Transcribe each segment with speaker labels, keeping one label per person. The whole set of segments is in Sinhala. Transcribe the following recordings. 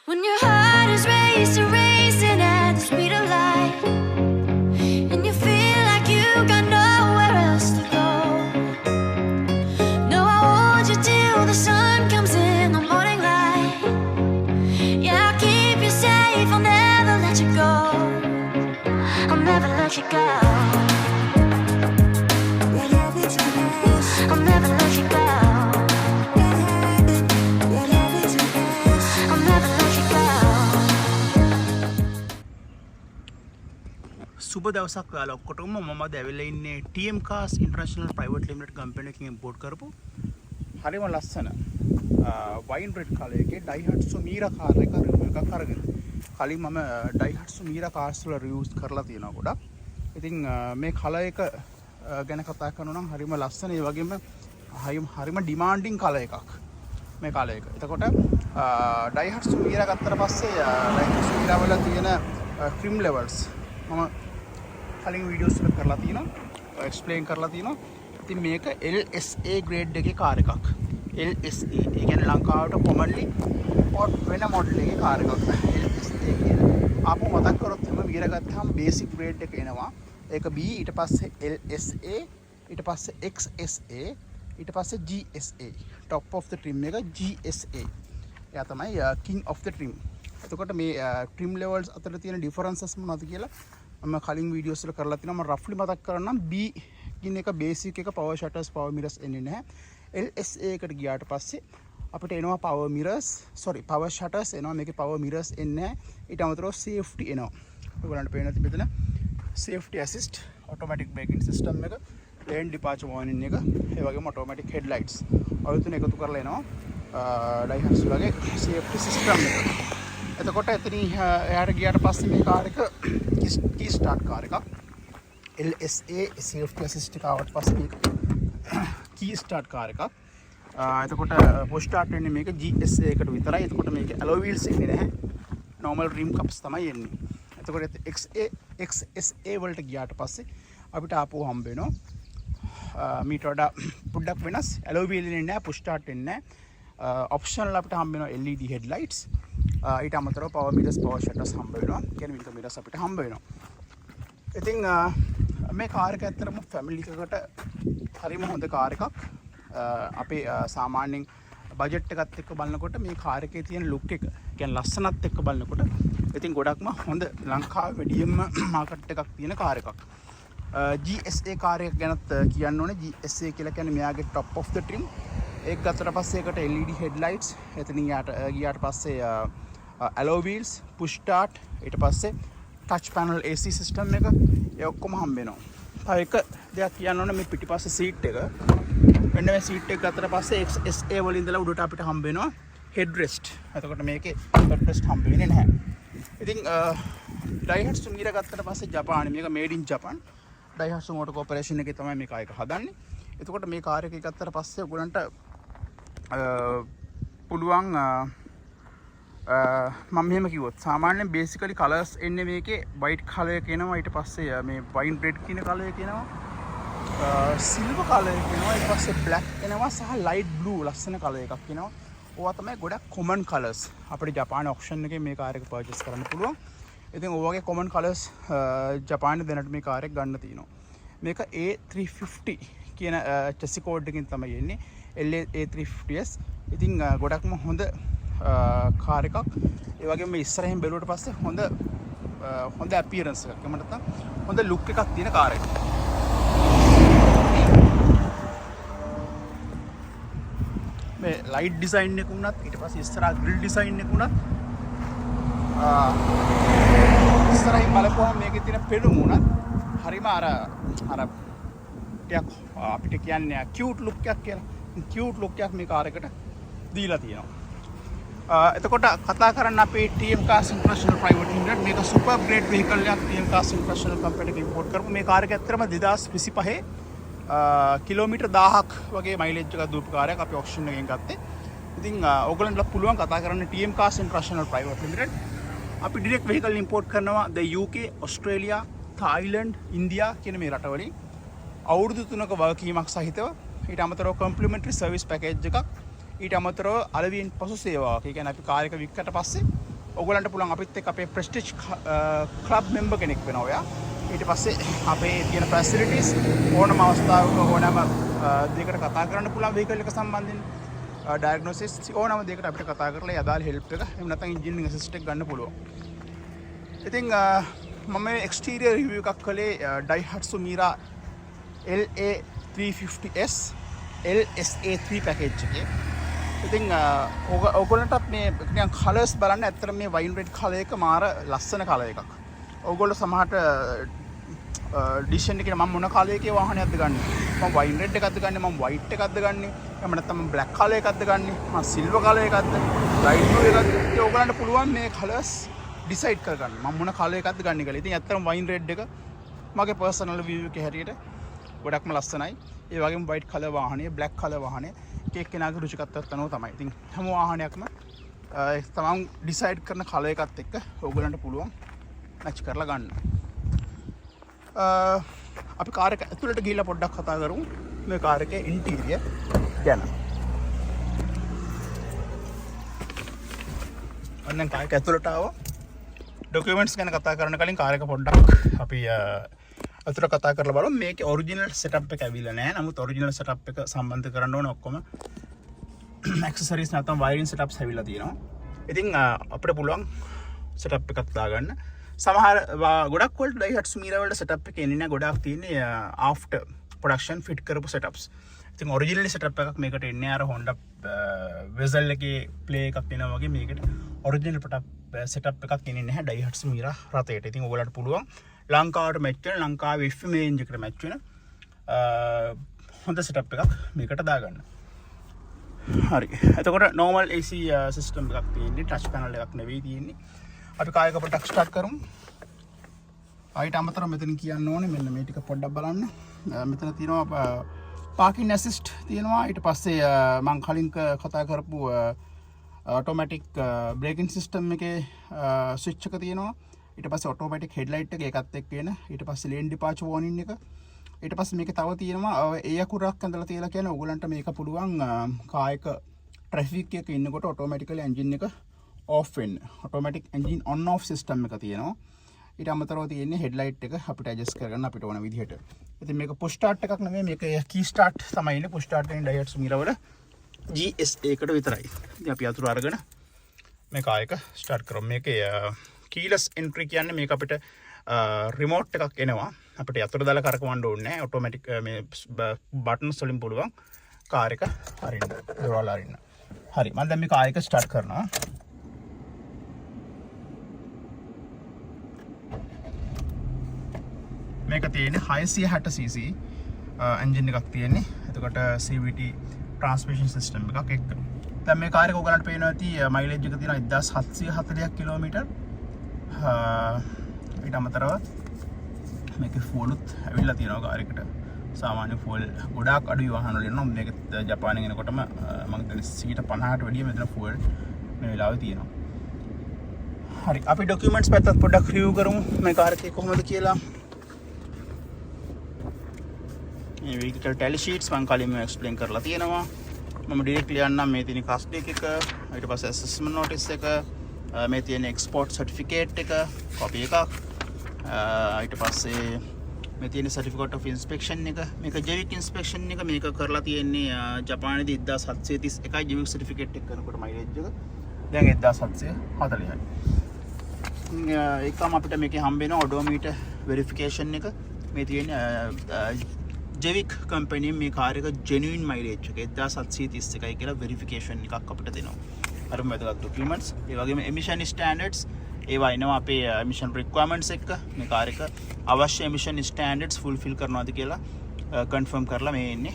Speaker 1: When your heart is racing at the speed of light, and you feel like you got nowhere else to go. No, I'll hold you till the sun comes in the morning light. Yeah, I'll keep you safe, I'll never let you go. I'll never let you go. I'll never let you go.
Speaker 2: සුබ දවසක් ඔයාලා ඔක්කොටම මම දැවිලා ඉන්නේ TM Cars International Private Limited company එකකින් ඉම්පෝට් කරපු හරිම ලස්සන වයින් රෙඩ් කලර් එකේ Daihatsu Mira කාර් එකක් අරගෙන. කලින් මම Daihatsu Mira cars වල රිවිව්ස් කරලා තියෙනවා ගොඩක්. ඉතින් මේ කලර් එක ගැන කතා කරනවා නම් හරිම ලස්සන ඒ වගේම හරිම ඩිමාන්ඩින් කලර් එකක් මේ කලර් එක. එතකොට Daihatsu Mira ගත්තට පස්සේ Daihatsu Mira වල තියෙන trim levels මම කලින් වීඩියෝස් වල කරලා තියෙනවා එක්ස්ප්ලেইন කරලා තියෙනවා. ඉතින් මේක LSA grade එකේ කාර් එකක්. LSA ඒ කියන්නේ ලංකාවට කොමන්ලි ඉම්පෝට් වෙන මොඩල් එකේ කාර් එකක්. LSA කියලා. ආපහු මතක් කරොත් එම Mira ගත්තාම බේසික් grade එක එනවා. ඒක B ඊට පස්සේ LSA ඊට පස්සේ XSA ඊට පස්සේ GSA. top of the trim එක GSA. එයා තමයි king of the trim. එතකොට මේ trim levels අතර තියෙන differences මොනවද කියලා මම කලින් වීඩියෝස් වල කරලා තිනවා. මම රෆ්ලි මතක් කරන්නම්. B කියන එක බේසික් එක power shutters power mirrors එන්නේ නැහැ. LSA එකට ගියාට පස්සේ අපිට එනවා power shutters එනවා. මේකේ power mirrors එන්නේ නැහැ. ඊට අමතරව safety එනවා. ඔයගොල්ලන්ට පේනවා මෙතන safety assist automatic braking system එක lane departure warning එක ඒ වගේම automatic headlights ඔය තුන එකතු කරලා එනවා Daihatsu වගේ safety system එක. එතකොට එතනින් එහාට ගියාට පස්සේ මේ කාර් එක key start කාර් එකක්. LSA safety assist එක ආවට පස්සේ මේක key start කාර් එකක්. එතකොට push start වෙන්නේ මේක GSA එකට විතරයි. එතකොට මේක alloy wheels එන්නේ නැහැ. normal rim cups තමයි එන්නේ. එතකොට XSA වලට ගියාට පස්සේ අපිට ආපහු හම්බ වෙනවා මීට වඩා පොඩ්ඩක් වෙනස් alloy wheel එන්නේ නැහැ. push start වෙන්නේ නැහැ. optional අපිට හම්බ වෙනවා LED headlights. ඊට අමතරව power mirrors power shutters හම්බ වෙනවා. කියන්නේ වින්ඩෝ mirrors අපිට හම්බ වෙනවා. ඉතින් මේ කාර් එක ඇත්තටම ෆැමිලි එකකට හරිම හොඳ කාර් එකක්. අපේ සාමාන්‍යයෙන් බජට් එකත් එක්ක බලනකොට මේ කාර් එකේ තියෙන ලුක් එක කියන්නේ ලස්සනත් එක්ක බලනකොට ඉතින් ගොඩක්ම හොඳ ලංකාවේ වැඩියෙන්ම මාකට් එකක් තියෙන කාර් එකක්. GSA කාර් එක ගැනත් කියන්න ඕනේ. GSA කියලා කියන්නේ මෙයාගේ top of the trim. ඒක ගත්තට පස්සේ ඒකට LED headlights එතනින් ගියාට පස්සේ alloy wheels push start ඊට පස්සේ touch panel AC system එක ඒ ඔක්කොම හම්බ වෙනවා. තව එක දෙයක් කියන්න ඕනේ මේ පිටිපස්සේ seat එක. මෙන්න මේ seat එක ගත්තට පස්සේ XSA වල ඉඳලා උඩට අපිට හම්බ වෙනවා headrest. එතකොට මේකේ headrest හම්බ වෙන්නේ නැහැ. ඉතින් Daihatsu Mira ගත්තට පස්සේ ජපානයේ මේක made in Japan. Daihatsu Motor Corporation එකේ තමයි මේ කාර් එක හදන්නේ. එතකොට මේ කාර් එක ගත්තට පස්සේ ඔයගොල්ලන්ට පුළුවන් මම මෙහෙම කිව්වොත් සාමාන්‍යයෙන් බේසිකලි කලර්ස් එන්නේ මේකේ white color එක එනවා. ඊට පස්සේ මේ wine red කියන color එක එනවා. silver color එක එනවා. ඊට පස්සේ black එනවා සහ light blue ලස්සන color එකක් එනවා. ඕවා තමයි ගොඩක් common colors. අපිට ජපානයේ auction එකේ මේ කාර් එක purchase කරන්න පුළුවන්. ඉතින් ඔය වගේ common colors ජපානයේ දැනට මේ කාර් එක ගන්න තියෙනවා. මේක A350 කියන chassis code එකකින් තමයි එන්නේ. LA350S. ඉතින් ගොඩක්ම හොඳ කාර් එකක්. ඒ වගේම මේ ඉස්සරහින් බැලුවට පස්සේ හොඳ appearance එකක්. එහෙම නැත්නම් හොඳ look එකක් තියෙන කාර් එකක්. මේ light design එක උනත් ඊට පස්සේ ඉස්සරහා grill design එක උනත් ඉස්සරහින් බලපුවම මේකේ තියෙන පෙනුම උනත් හරිම අර ටිකක් අපිට කියන්නේ cute look එකක් කියලා. cute look එකක් මේ කාර් එකට දීලා තියෙනවා. එතකොට කතා කරන්න අපේ TM Cars International Private Limited මේක super great vehicle එකක් TM Cars International company එක import කරපු මේ කාර් එක ඇත්තටම 2025 කිලෝමීටර් 1000ක් වගේ මයිලේජ් එකක් දුවපු කාර් එකක් අපි auction එකෙන් ගත්තේ. ඉතින් ඕගොල්ලන්ට පුළුවන් කතා කරන්න TM Cars International Private Limited. අපි direct vehicle import කරනවා the UK, Australia, Thailand, India කියන මේ රටවලින්. අවුරුදු 3ක වගකීමක් සහිතව ඊට අමතරව complimentary service package එකක් ඊට අමතරව අලවියෙන් පසු සේවාවක්. ඒ කියන්නේ අපි කාර් එක වික්කට පස්සේ ඔයගලන්ට පුළුවන් අපිත් එක්ක අපේ ප්‍රෙස්ටිජ් ක්ලබ් මෙම්බර් කෙනෙක් වෙනවා ඔයා. ඊට පස්සේ අපේ තියෙන ෆැසිලිටිස් ඕනම අවස්ථාවක ඕනම දෙයකට කතා කරන්න පුළුවන් vehicle එක සම්බන්ධයෙන් ඩයග්නොසිස් ඕනම දෙයකට අපිට කතා කරලා යදාල් හෙල්ප් එක එහෙම නැත්නම් එන්ජිනියරින් ඇසිස්ට් එක ගන්න පුළුවන්. ඉතින් මම එක්ස්ටීරියර් රිවිව් එකක් කළේ Daihatsu Mira LA350S LSA3 package එකේ. ඉතින් ඔයගොල්ලන්ටත් මේ නිකන් කලර්ස් බලන්න ඇත්තට මේ වයින් රෙඩ් කලර් එක මාර ලස්සන කලර් එකක්. ඔයගොල්ලෝ සමහරට ඩිසිෂන් එකේ මම මොන කලර් එකේ වාහනයක්ද ගන්නෙ? මම වයින් රෙඩ් එකක්ද ගන්නෙ? මම වයිට් එකක්ද ගන්නෙ? එහෙම නැත්නම් මම බ්ලැක් කලර් එකක්ද ගන්නෙ? මම සිල්වර් කලර් එකක්ද? ලයිට් බ්ලූ එකක්ද? ඒ ඔයගොල්ලන්ට පුළුවන් මේ කලර්ස් ඩිසයිඩ් කරගන්න. මම මොන කලර් එකක්ද ගන්නෙ කියලා. ඉතින් ඇත්තටම වයින් රෙඩ් එක මගේ පර්සනල් රිවිව් එකේ හැටියට ගොඩක්ම ලස්සනයි. ඒ වගේම වයිට් කලර් වාහනේ, බ්ලැක් කලර් වාහනේ එක කෙනාගේ රුචිකත්වයට අනුව තමයි. ඉතින් හැම වාහනයක්ම තමන් ඩිසයිඩ් කරන කලර් එකත් එක්ක ඔයගොල්ලන්ට පුළුවන් මැච් කරලා ගන්න. අපි කාර් එක ඇතුළට ගිහිල්ලා පොඩ්ඩක් කතා කරමු මේ කාර් එකේ ඉන්ටීරියර් ගැන. අන්න කාර් එක ඇතුළට ආවා. ඩොකියුමන්ට්ස් ගැන කතා කරන්න කලින් කාර් එක පොඩ්ඩක් අපි අතුර කතා කරලා බලමු. මේකේ ඔරිජිනල් සෙටප් එක ඇවිල්ලා නැහැ. නමුත් ඔරිජිනල් සෙටප් එක සම්බන්ධ කරන්න ඕන ඔක්කොම ඇක්සසරිස් නැත්නම් වයරින් සෙටප්ස් ඇවිල්ලා තියෙනවා. ඉතින් අපිට පුළුවන් සෙටප් එකක් දාගන්න. සමහර ගොඩක් වලට Daihatsu Mira වලට සෙටප් එක එන්නේ නැහැ. ගොඩක් තියෙන්නේ ආෆ්ටර් ප්‍රොඩක්ෂන් ෆිට කරපු සෙටප්ස්. ඉතින් ඔරිජිනල් සෙටප් එකක් මේකට එන්නේ අර Honda වෙසල් එකේ ප්ලේ එකක් එනවා වගේ මේකට ඔරිජිනල් සෙටප් එකක් එන්නේ නැහැ Daihatsu Mira රථයට. ඉතින් ඔයගලට පුළුවන් ලංකාවට මැච් වෙන ලංකාවේ FM රේන්ජ් එකට මැච් වෙන හොඳ සෙටප් එකක් මේකට දාගන්න. හරි. එතකොට normal AC system එකක් තියෙන්නේ, touch panel එකක් නෙවෙයි තියෙන්නේ. අපි කායක පොඩ්ඩක් ස්ටාර්ට් කරමු. ආයිට අමතරව මෙතන කියන්න ඕනේ මෙන්න මේ ටික පොඩ්ඩක් බලන්න. මෙතන තියෙනවා parking assist තියෙනවා. ඊට පස්සේ මම කලින් කතා කරපු automatic braking system එකේ switch එක තියෙනවා. ඊට පස්සේ automatic headlight එක ඒකත් එක්ක එන. ඊට පස්සේ lane departure warning එක. ඊට පස්සේ මේකේ තව තියෙනවා ඒ අකුරක් ඇඳලා තියලා කියන්නේ ඕගලන්ට මේක පුළුවන් කායක traffic එකක ඉන්නකොට automatically engine එක off වෙන්න. automatic engine on off system එක තියෙනවා. ඊට අමතරව තියෙන්නේ headlight එක අපිට adjust කරගන්න අපිට ඕන විදිහට. ඉතින් මේක push start එකක් නෙමෙයි මේක key start තමයි ඉන්නේ. push start එකෙන් Daihatsu Mira වල GSA එකට විතරයි. ඉතින් අපි අතුරු අරගෙන මේ කායක start කරමු. මේකේ keyless entry කියන්නේ මේක අපිට remote එකක් එනවා. අපිට යතුරු දාලා කරකවන්න ඕනේ නැහැ. automatic මේ buttons වලින් පුළුවන් කාර් එක අරින්න. දොරවල් අරින්න. හරි. මම දැන් මේ කාර් එක start කරනවා. මේක තියෙන්නේ 660cc engine එකක් තියෙන්නේ. එතකොට CVT transmission system එකක් එක්ක. දැන් මේ කාර් එක ඔයගලන්ට පේනවා ඇති mileage එක තියෙනවා 1740 කිලෝමීටර්. ඊට අමතරව මේකේ fuel උත් ඇවිල්ලා තියෙනවා කාර් එකට. සාමාන්‍ය fuel ගොඩාක් අඩුයි වාහන වල එනවා. මේක ජපානයෙන් එනකොටම මම හිතන්නේ 50%ට වැඩිය මෙතන fuel මේ වෙලාවේ තියෙනවා. හරි. අපි documents පැත්තත් පොඩ්ඩක් review කරමු. මේ කාර් එකේ කොහොමද කියලා. මේ vehicle tally sheets මම කලින්ම explain කරලා තියෙනවා. මම directly යන්නම් මේ තියෙන cast එක ඊට පස්සේ assessment notice එක මේ තියෙන export certificate එක copy එකක් ඊට පස්සේ මේ තියෙන certificate of inspection එක මේක ජෛවික inspection එක මේක කරලා තියෙන්නේ ජපානයේදී 1731යි ජෛවික certificate එක කරනකොට mileage එක දැන් 1740යි. ඒකම අපිට මේකේ හම්බ වෙන odometer verification එක මේ තියෙන ජෛවික කම්පැනි මේ කාර් එක genuine mileage එක 1731යි කියලා verification එකක් අපිට දෙනවා. අර වැදගත් documents ඒ වගේම emission standards ඒවා එනවා අපේ emission requirements එක මේ කාර් එක අවශ්‍ය emission standards fulfill කරනවාද කියලා confirm කරලා මේ එන්නේ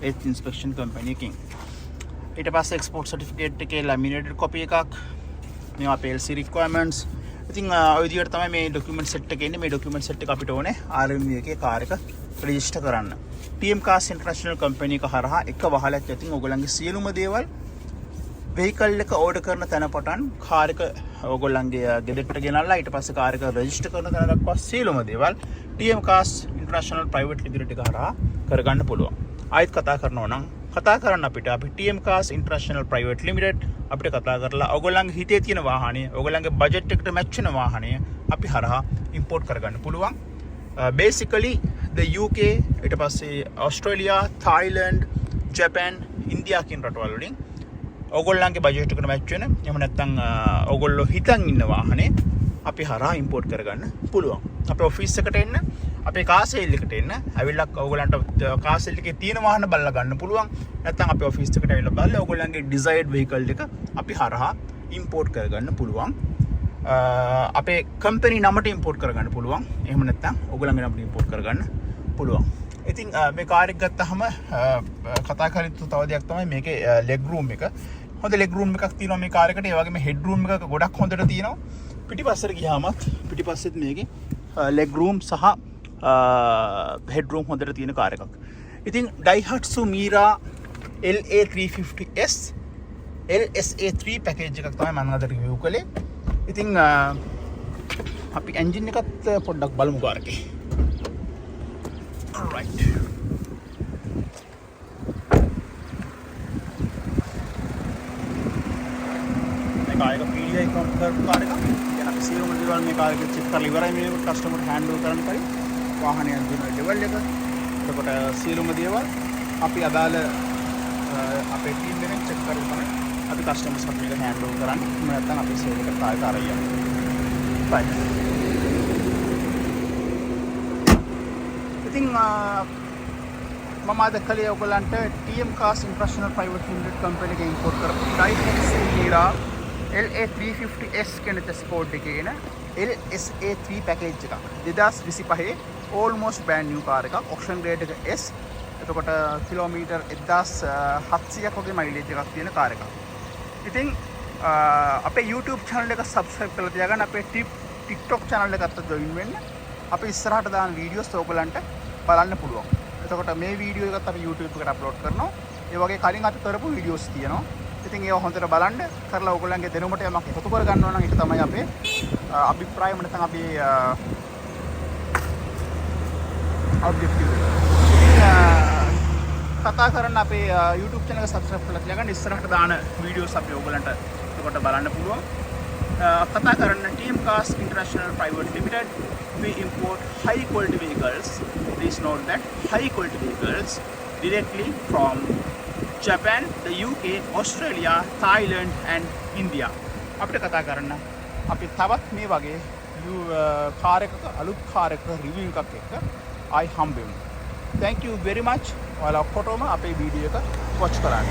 Speaker 2: ඒ inspection company එකකින්. ඊට පස්සේ export certificate එකේ laminated copy එකක් මේවා PLC requirements. ඉතින් ඔය විදිහට තමයි මේ document set එක එන්නේ. මේ document set එක අපිට ඕනේ RMV එකේ කාර් එක register කරන්න. TM Cars International company එක හරහා එක වහලක් ඇතින් ඔයගොල්ලන්ගේ සියලුම දේවල් vehicle එක order කරන තැන පටන් කාර් එක ඔයගොල්ලන්ගේ ගෙදරට ගෙනල්ලා ඊට පස්සේ කාර් එක register කරන තැන දක්වා සියලුම දේවල් TM Cars International Private Limited එක හරහා කරගන්න පුළුවන්. ආයෙත් කතා කරනවා නම් කතා කරන්න අපිට අපි TM Cars International Private Limited අපිට කතා කරලා ඔයගොල්ලන්ගේ හිතේ තියෙන වාහනය ඔයගොල්ලන්ගේ බජට් එකට මැච් වෙන වාහනය අපි හරහා ඉම්පෝර්ට් කරගන්න පුළුවන්. Basically the UK ඊට පස්සේ Australia, Thailand, Japan, India කියන රටවල් වලින් ඔයගොල්ලන්ගේ බජට් එකට මැච් වෙන එහෙම නැත්නම් ඔයගොල්ලෝ හිතන් ඉන්න වාහනේ අපි හරහා ඉම්පෝර්ට් කරගන්න පුළුවන්. අපේ ඔෆිස් එකට එන්න අපේ කාර් සේල් එකට එන්න ඇවිල්ලා ඔයගොල්ලන්ට කාර් සේල් එකේ තියෙන වාහන බලලා ගන්න පුළුවන්. නැත්නම් අපේ ඔෆිස් එකට ඇවිල්ලා බලලා ඔයගොල්ලන්ගේ ඩිසයර්ඩ් වෙහිකල් එක අපි හරහා ඉම්පෝර්ට් කරගන්න පුළුවන්. අපේ කම්පැනි නමට ඉම්පෝර්ට් කරගන්න පුළුවන්. එහෙම නැත්නම් ඔයගොල්ලන්ගේ නමට ඉම්පෝර්ට් කරගන්න පුළුවන්. ඉතින් මේ කාර් එක ගත්තාම කතා කර යුතු තව දෙයක් තමයි මේකේ ලෙග් රූම් එක. හොඳ ලෙග් රූම් එකක් තියෙනවා මේ කාර් එකට. ඒ වගේම හෙඩ් රූම් එක ගොඩක් හොඳට තියෙනවා. පිටිපස්සට ගියාමත් පිටිපස්සෙත් මේකේ ලෙග් රූම් සහ හෙඩ් රූම් හොඳට තියෙන කාර් එකක්. ඉතින් Daihatsu Mira LA350S LSA3 package එකක් තමයි මම අද රිවිව් කළේ. ඉතින් අපි එන්ජින් එකත් පොඩ්ඩක් බලමු කාර් එකේ. Alright. මේ කාර් එක PDI කම්පියුටර් කාර් එකක්. දැන් අපි සියලුම දේවල් මේ කාර් එකේ චෙක් කරලා ඉවරයි. මේ කස්ටමර්ට හෑන්ඩ් ඕවර් කරන්න කලින් වාහනය දින ලෙවල් එක. එතකොට සියලුම දේවල් අපි අදාළ අපේ ටීම් එකෙන් චෙක් කරලා තමයි අපි කස්ටමර්ස් අපිට හෑන්ඩ් ඕවර් කරන්නේ. එහෙම නැත්නම් අපි සේල් එකට කාර් එක අරන් යනවා. right. ඉතින් මම අද කලේ ඔයගලන්ට TM Cars International Private Limited company එකෙන් ඉම්පෝර්ට් කරපු Daihatsu Mira LA350S කියන ස්පෝර්ට් එකේ එන LSA3 පැකේජ් එකක්. 2025 almost brand new car එකක්. auction grade එක S. එතකොට කිලෝමීටර් 1700ක් වගේ මයිලේජ් එකක් තියෙන කාර් එකක්. ඉතින් අපේ YouTube channel එක subscribe කරලා තියාගන්න. අපේ TikTok channel එකත් join වෙන්න. අපි ඉස්සරහට දාන වීඩියෝස් ඔයගලන්ට බලන්න පුළුවන්. එතකොට මේ වීඩියෝ එකත් අපි YouTube එකට අප්ලෝඩ් කරනවා. ඒ වගේ කලින් අපි කරපු වීඩියෝස් තියෙනවා. ඉතින් ඒව හොඳට බලන්න කරලා ඔයගලන්ගේ දැනුමට යමක් එකතු කර ගන්නවා නම් ඒක තමයි අපේ අභිප්‍රායම නැත්නම් අපේ ඔබ්ජෙක්ටිව් එක. කතා කරන්න අපේ YouTube channel එක subscribe කරලා තියාගන්න. ඉස්සරහට දාන වීඩියෝස් අපි ඔයගලන්ට එතකොට බලන්න පුළුවන්. කතා කරන්න TM Cars International Private Limited. We import high quality vehicles. Please note that high quality vehicles directly from Japan, the UK, Australia, Thailand and India. අපිට කතා කරන්න අපි තවත් මේ වගේ කාර් එකක අලුත් කාර් එකක රිවිව් එකක් එක්ක ආයි හම්බෙමු. Thank you very much. ඔයාලා ඔක්කොටම අපේ වීඩියෝ එක watch කරන්න.